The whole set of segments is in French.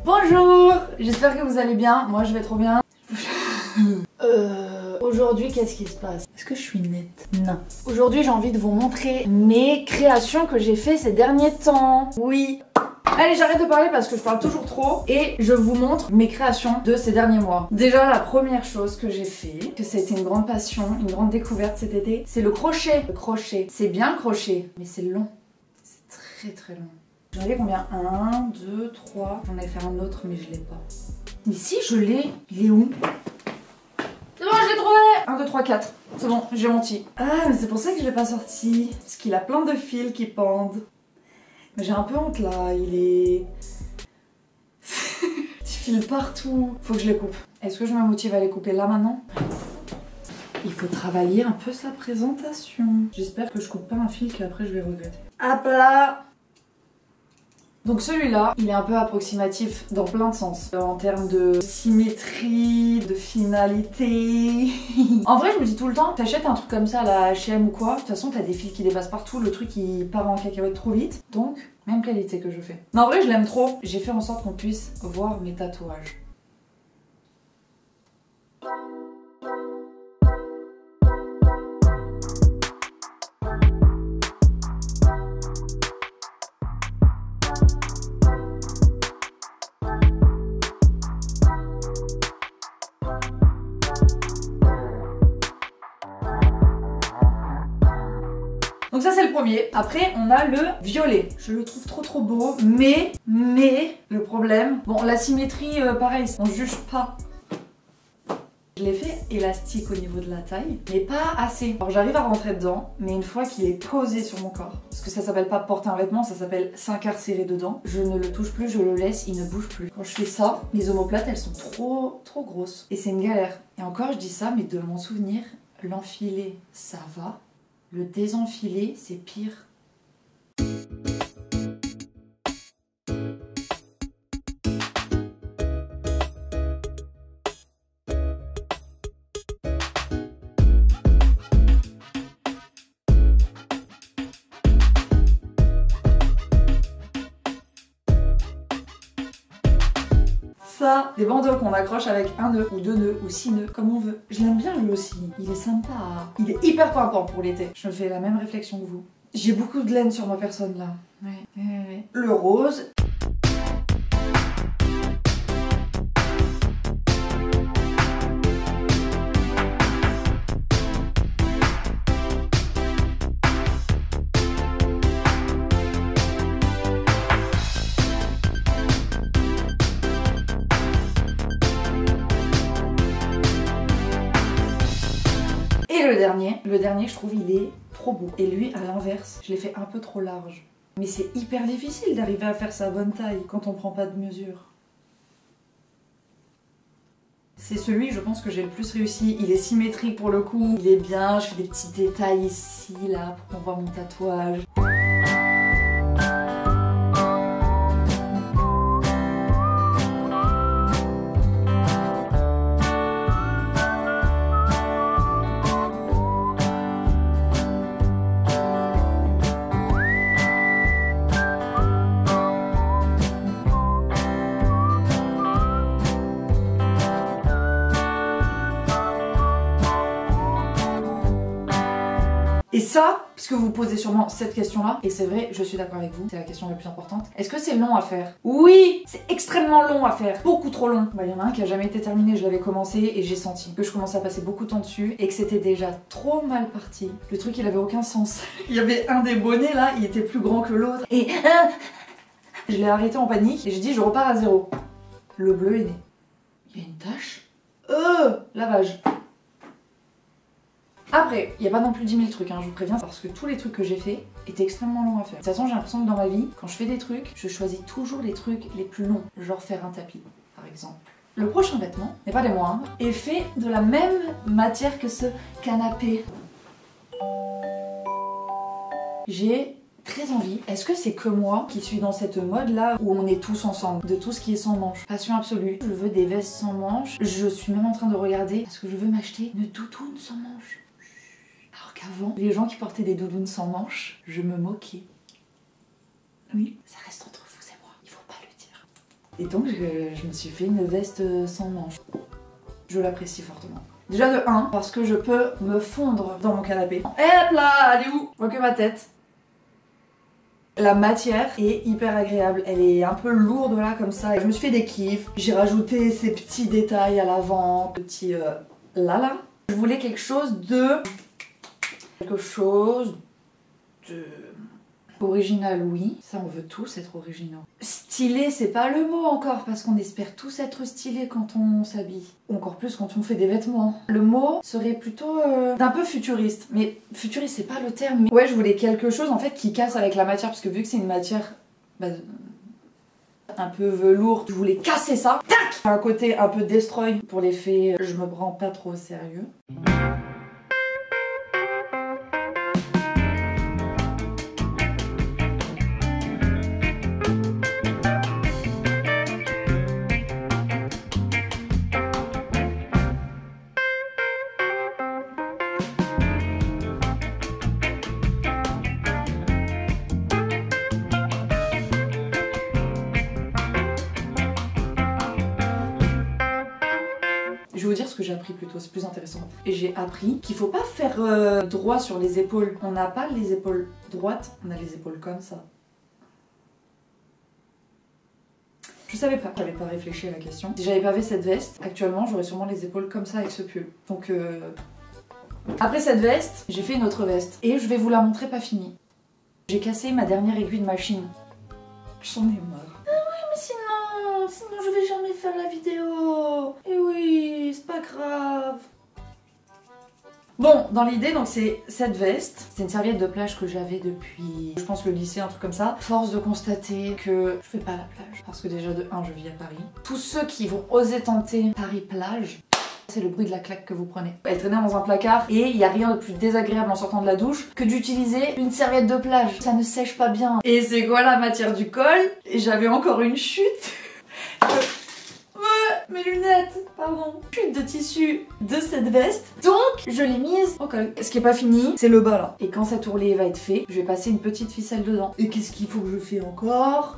Bonjour, j'espère que vous allez bien, moi je vais trop bien. Aujourd'hui qu'est-ce qui se passe? Est-ce que je suis nette? Non. Aujourd'hui j'ai envie de vous montrer mes créations que j'ai fait ces derniers temps. Oui. Allez, j'arrête de parler parce que je parle toujours trop et je vous montre mes créations de ces derniers mois. Déjà, la première chose que j'ai fait, que ça a été une grande passion, une grande découverte cet été, c'est le crochet. Le crochet, c'est bien le crochet, mais c'est long. C'est très long. J'en ai combien? 1, 2, 3. J'en ai fait un autre, mais je l'ai pas. Mais si, je l'ai. Il est où? C'est bon, je l'ai trouvé! 1, 2, 3, 4. C'est bon, j'ai menti. Ah, mais c'est pour ça que je l'ai pas sorti. Parce qu'il a plein de fils qui pendent. Mais j'ai un peu honte là, il est... Des fils partout. Faut que je les coupe. Est-ce que je me motive à les couper là maintenant? Il faut travailler un peu sa présentation. J'espère que je coupe pas un fil qu'après je vais regretter. Hop là! Donc celui-là, il est un peu approximatif dans plein de sens. En termes de symétrie, de finalité. En vrai, je me dis tout le temps, t'achètes un truc comme ça à la H&M ou quoi, de toute façon t'as des fils qui dépassent partout, le truc il part en cacahuète trop vite. Donc, même qualité que je fais. Mais en vrai, je l'aime trop. J'ai fait en sorte qu'on puisse voir mes tatouages. Donc ça c'est le premier. Après on a le violet. Je le trouve trop beau. Mais le problème... Bon la symétrie pareil, on juge pas. Je l'ai fait élastique au niveau de la taille, mais pas assez. Alors j'arrive à rentrer dedans, mais une fois qu'il est posé sur mon corps, parce que ça s'appelle pas porter un vêtement, ça s'appelle s'incarcérer dedans, je ne le touche plus, je le laisse, il ne bouge plus. Quand je fais ça, mes omoplates elles sont trop grosses. Et c'est une galère. Et encore je dis ça, mais de mon souvenir, l'enfiler ça va. Le désenfiler, c'est pire. Ça, des bandeaux qu'on accroche avec un nœud, ou 2 nœuds, ou 6 nœuds, comme on veut. Je l'aime bien lui aussi, il est sympa. Il est hyper pimpant pour l'été. Je me fais la même réflexion que vous. J'ai beaucoup de laine sur ma personne là. Ouais. Le rose. Et le dernier je trouve il est trop beau. Et lui à l'inverse, je l'ai fait un peu trop large. Mais c'est hyper difficile d'arriver à faire sa bonne taille quand on prend pas de mesure. C'est celui je pense que j'ai le plus réussi. Il est symétrique pour le coup, il est bien, je fais des petits détails ici, là, pour qu'on voit mon tatouage. Et ça, parce que vous posez sûrement cette question-là, et c'est vrai, je suis d'accord avec vous, c'est la question la plus importante. Est-ce que c'est long à faire? Oui, c'est extrêmement long à faire, beaucoup trop long. Bah, y en a un qui a jamais été terminé, je l'avais commencé et j'ai senti que je commençais à passer beaucoup de temps dessus et que c'était déjà trop mal parti. Le truc, il avait aucun sens. Il y avait un des bonnets là, il était plus grand que l'autre et je l'ai arrêté en panique et j'ai dit je repars à zéro. Le bleu est né. Il y a une tache. Lavage. Après, il n'y a pas non plus 10 000 trucs, hein, je vous préviens, parce que tous les trucs que j'ai fait étaient extrêmement longs à faire. De toute façon, j'ai l'impression que dans ma vie, quand je fais des trucs, je choisis toujours les trucs les plus longs. Genre faire un tapis, par exemple. Le prochain vêtement, n'est pas des moindres, est fait de la même matière que ce canapé. J'ai très envie. Est-ce que c'est que moi qui suis dans cette mode là où on est tous ensemble, de tout ce qui est sans manches? Passion absolue. Je veux des vestes sans manches. Je suis même en train de regarder parce que je veux m'acheter une doudoune sans manches. Alors qu'avant, les gens qui portaient des doudounes sans manches, je me moquais. Oui, ça reste entre vous et moi, il faut pas le dire. Et donc je me suis fait une veste sans manches. Je l'apprécie fortement. Déjà de 1, parce que je peux me fondre dans mon canapé. Hop là, elle est où? Je vois que ma tête. La matière est hyper agréable, elle est un peu lourde là comme ça. Je me suis fait des kiffs, j'ai rajouté ces petits détails à l'avant, petits là. Je voulais quelque chose de original, oui, ça on veut tous être originaux. Stylé, c'est pas le mot encore, parce qu'on espère tous être stylé quand on s'habille. Encore plus quand on fait des vêtements. Le mot serait plutôt d'un peu futuriste. Mais futuriste, c'est pas le terme. Mais... ouais, je voulais quelque chose en fait qui casse avec la matière, parce que vu que c'est une matière un peu velours, je voulais casser ça. Tac! Un côté un peu destroy pour l'effet, je me prends pas trop au sérieux. Je vais vous dire ce que j'ai appris plutôt, c'est plus intéressant. Et j'ai appris qu'il faut pas faire droit sur les épaules. On n'a pas les épaules droites, on a les épaules comme ça. Je savais pas, j'avais pas réfléchi à la question. Si j'avais pas fait cette veste, actuellement j'aurais sûrement les épaules comme ça avec ce pull. Donc après cette veste, j'ai fait une autre veste. Et je vais vous la montrer pas finie. J'ai cassé ma dernière aiguille de machine. J'en ai marre. Ah oui, mais sinon je vais jamais faire la vidéo. Et oui, c'est pas grave. Bon, dans l'idée, donc c'est cette veste. C'est une serviette de plage que j'avais depuis, je pense, le lycée, un truc comme ça. Force de constater que je fais pas la plage. Parce que déjà, de 1, je vis à Paris. Tous ceux qui vont oser tenter Paris-Plage, c'est le bruit de la claque que vous prenez. Elle traînait dans un placard et il n'y a rien de plus désagréable en sortant de la douche que d'utiliser une serviette de plage. Ça ne sèche pas bien. Et c'est quoi la matière du col? Et j'avais encore une chute. Mes lunettes, pardon. Chute de tissu de cette veste. Donc, je l'ai mise au col. Ce qui est pas fini, c'est le bas là. Et quand cet ourlet va être fait, je vais passer une petite ficelle dedans. Et qu'est-ce qu'il faut que je fais encore?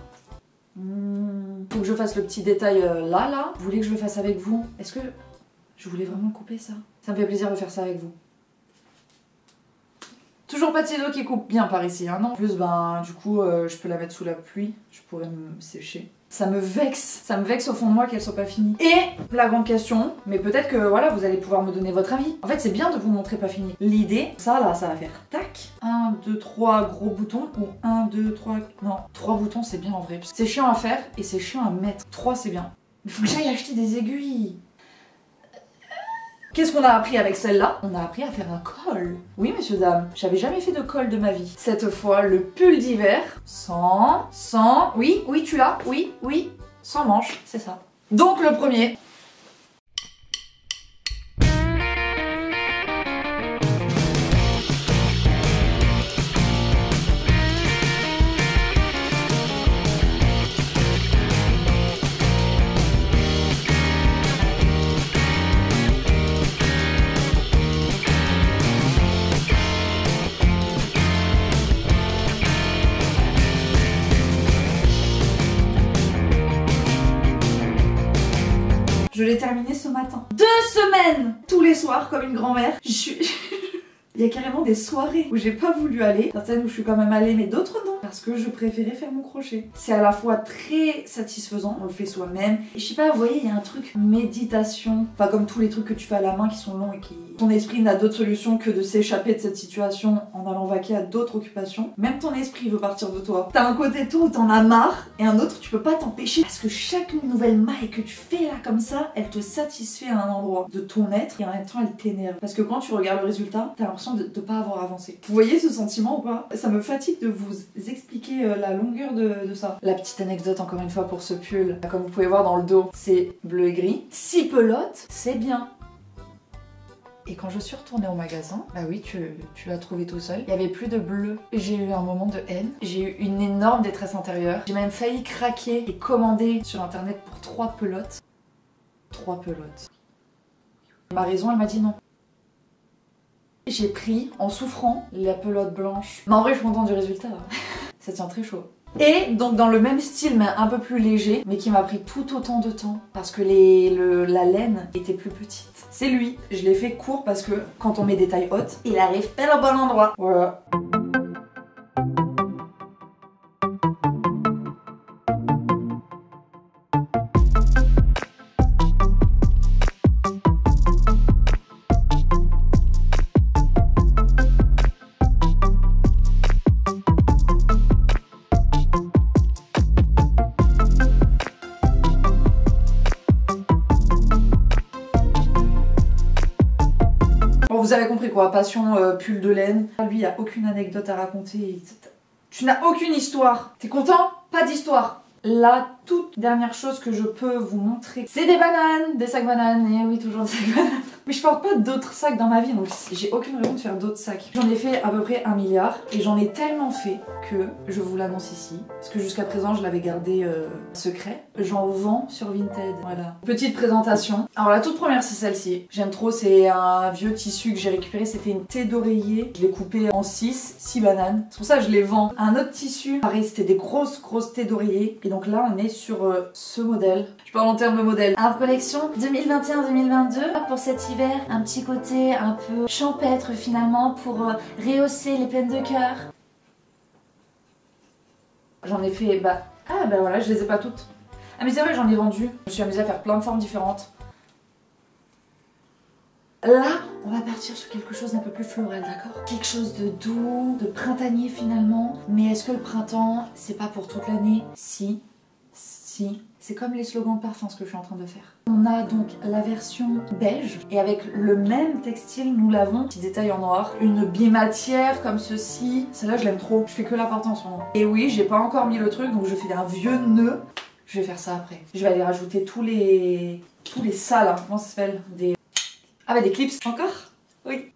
Faut que je fasse le petit détail là. Vous voulez que je le fasse avec vous? Est-ce que je voulais vraiment couper ça? Ça me fait plaisir de faire ça avec vous. Toujours pas de ciseaux qui coupent bien par ici, hein, non? En plus, ben, du coup, je peux la mettre sous la pluie. Je pourrais me sécher. Ça me vexe au fond de moi qu'elle soit pas finie. Et la grande question, mais peut-être que voilà, vous allez pouvoir me donner votre avis. En fait, c'est bien de vous montrer pas fini. L'idée, ça là, ça va faire tac. 1, 2, 3 gros boutons. Ou 1, 2, 3... Non, 3 boutons, c'est bien en vrai. C'est chiant à faire et c'est chiant à mettre. 3, c'est bien. Il faut que j'aille acheter des aiguilles. Qu'est-ce qu'on a appris avec celle-là? On a appris à faire un col. Oui, messieurs, dames, j'avais jamais fait de col de ma vie. Cette fois, le pull d'hiver, sans... Oui, tu l'as, oui, sans manche, c'est ça. Donc le premier... Je l'ai terminé ce matin. 2 semaines! Tous les soirs, comme une grand-mère. Il y a carrément des soirées où j'ai pas voulu aller. Certaines où je suis quand même allée, mais d'autres non. Parce que je préférais faire mon crochet. C'est à la fois très satisfaisant, on le fait soi-même. Et je sais pas, vous voyez, il y a un truc méditation. Pas comme tous les trucs que tu fais à la main qui sont longs et qui... Ton esprit n'a d'autre solution que de s'échapper de cette situation en allant vaquer à d'autres occupations. Même ton esprit veut partir de toi. T'as un côté tout où t'en as marre et un autre tu peux pas t'empêcher. Parce que chaque nouvelle maille que tu fais là comme ça, elle te satisfait à un endroit de ton être et en même temps elle t'énerve. Parce que quand tu regardes le résultat, t'as l'impression de pas avoir avancé. Vous voyez ce sentiment ou pas? Ça me fatigue de vous expliquer la longueur de ça. La petite anecdote encore une fois pour ce pull, comme vous pouvez voir dans le dos, c'est bleu et gris. 6 pelotes, c'est bien. Et quand je suis retournée au magasin, bah oui, tu l'as trouvé tout seul, il n'y avait plus de bleu. J'ai eu un moment de haine, j'ai eu une énorme détresse intérieure. J'ai même failli craquer et commander sur internet pour 3 pelotes. 3 pelotes. Ma raison, elle m'a dit non. J'ai pris, en souffrant, la pelote blanche. Mais en vrai, je suis contente du résultat. Ça tient très chaud. Et donc dans le même style mais un peu plus léger, mais qui m'a pris tout autant de temps parce que la laine était plus petite. C'est lui, je l'ai fait court parce que quand on met des tailles hautes, il arrive pile au bon endroit. Voilà. Vous avez compris quoi, passion pull de laine. Lui, il n'y a aucune anecdote à raconter. Tu n'as aucune histoire. T'es content? Pas d'histoire. La toute dernière chose que je peux vous montrer, c'est des bananes, des sacs bananes. Et oui, toujours des sacs bananes. Mais je porte pas d'autres sacs dans ma vie, donc j'ai aucune raison de faire d'autres sacs. J'en ai fait à peu près 1 milliard et j'en ai tellement fait que je vous l'annonce ici. Parce que jusqu'à présent, je l'avais gardé secret. J'en vends sur Vinted. Voilà. Petite présentation. Alors la toute première, c'est celle-ci. J'aime trop, c'est un vieux tissu que j'ai récupéré. C'était une thé d'oreiller. Je l'ai coupé en 6 bananes. C'est pour ça que je les vends. Un autre tissu, pareil, c'était des grosses thés d'oreiller. Et donc là, on est sur ce modèle. Je parle en termes de modèle. Alors collection 2021-2022 pour cet hiver, un petit côté un peu champêtre finalement pour rehausser les peines de cœur. J'en ai fait, voilà, je les ai pas toutes. Ah mais c'est vrai, j'en ai vendu. Je me suis amusée à faire plein de formes différentes. Là, on va partir sur quelque chose d'un peu plus floral, d'accord? Quelque chose de doux, de printanier finalement. Mais est-ce que le printemps, c'est pas pour toute l'année? Si. C'est comme les slogans de parfum, ce que je suis en train de faire. On a donc la version beige et avec le même textile, nous l'avons, petit détail en noir, une bimatière comme ceci. Celle-là, je l'aime trop. Je fais que la porter en ce moment. Et oui, j'ai pas encore mis le truc, donc je fais un vieux nœud. Je vais faire ça après. Je vais aller rajouter tous les ça là. Comment ça s'appelle? Des clips. Encore? Oui.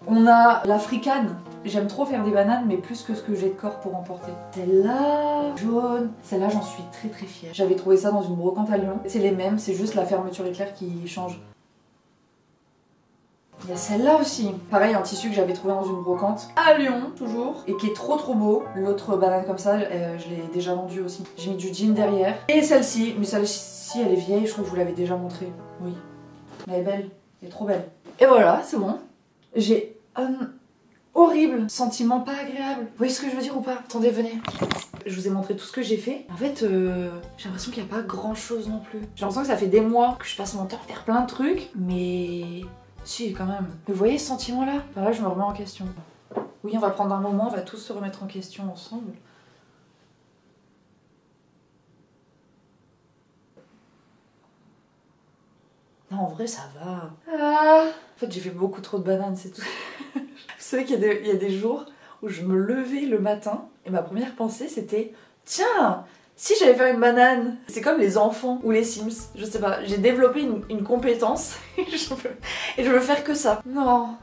On a l'africane. J'aime trop faire des bananes, mais plus que ce que j'ai de corps pour emporter. Celle-là, jaune. Celle-là, j'en suis très fière. J'avais trouvé ça dans une brocante à Lyon. C'est les mêmes, c'est juste la fermeture éclair qui change. Il y a celle-là aussi. Pareil, un tissu que j'avais trouvé dans une brocante à Lyon, toujours. Et qui est trop beau. L'autre banane comme ça, je l'ai déjà vendue aussi. J'ai mis du jean derrière. Et celle-ci, mais celle-ci, elle est vieille. Je crois que je vous l'avais déjà montrée. Oui. Mais elle est belle. Elle est trop belle. Et voilà, c'est bon. J'ai un horrible sentiment pas agréable. Vous voyez ce que je veux dire ou pas? Attendez, venez. Je vous ai montré tout ce que j'ai fait. En fait, j'ai l'impression qu'il n'y a pas grand chose non plus. J'ai l'impression que ça fait des mois que je passe mon temps à faire plein de trucs. Mais si, quand même. Vous voyez ce sentiment-là? Enfin, là, je me remets en question. Oui, on va prendre un moment, on va tous se remettre en question ensemble. Non, en vrai, ça va. En fait, j'ai fait beaucoup trop de bananes, c'est tout. Vous savez qu'il y a des jours où je me levais le matin et ma première pensée c'était tiens, si j'allais faire une banane. C'est comme les enfants ou les Sims, je sais pas. J'ai développé une compétence et je veux faire que ça. Non,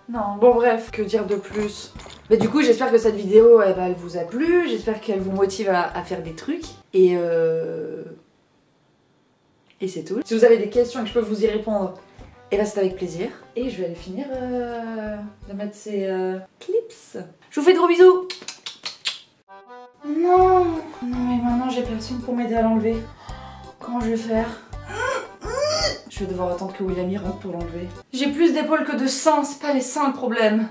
bon bref, que dire de plus? Mais du coup, j'espère que cette vidéo elle vous a plu, j'espère qu'elle vous motive à faire des trucs et c'est tout. Si vous avez des questions et que je peux vous y répondre, et là c'est avec plaisir. Et je vais aller finir de mettre ces clips. Je vous fais de gros bisous. Non, mais maintenant j'ai personne pour m'aider à l'enlever. Comment je vais faire? Je vais devoir attendre que William y rentre pour l'enlever. J'ai plus d'épaules que de seins, c'est pas les seins le problème.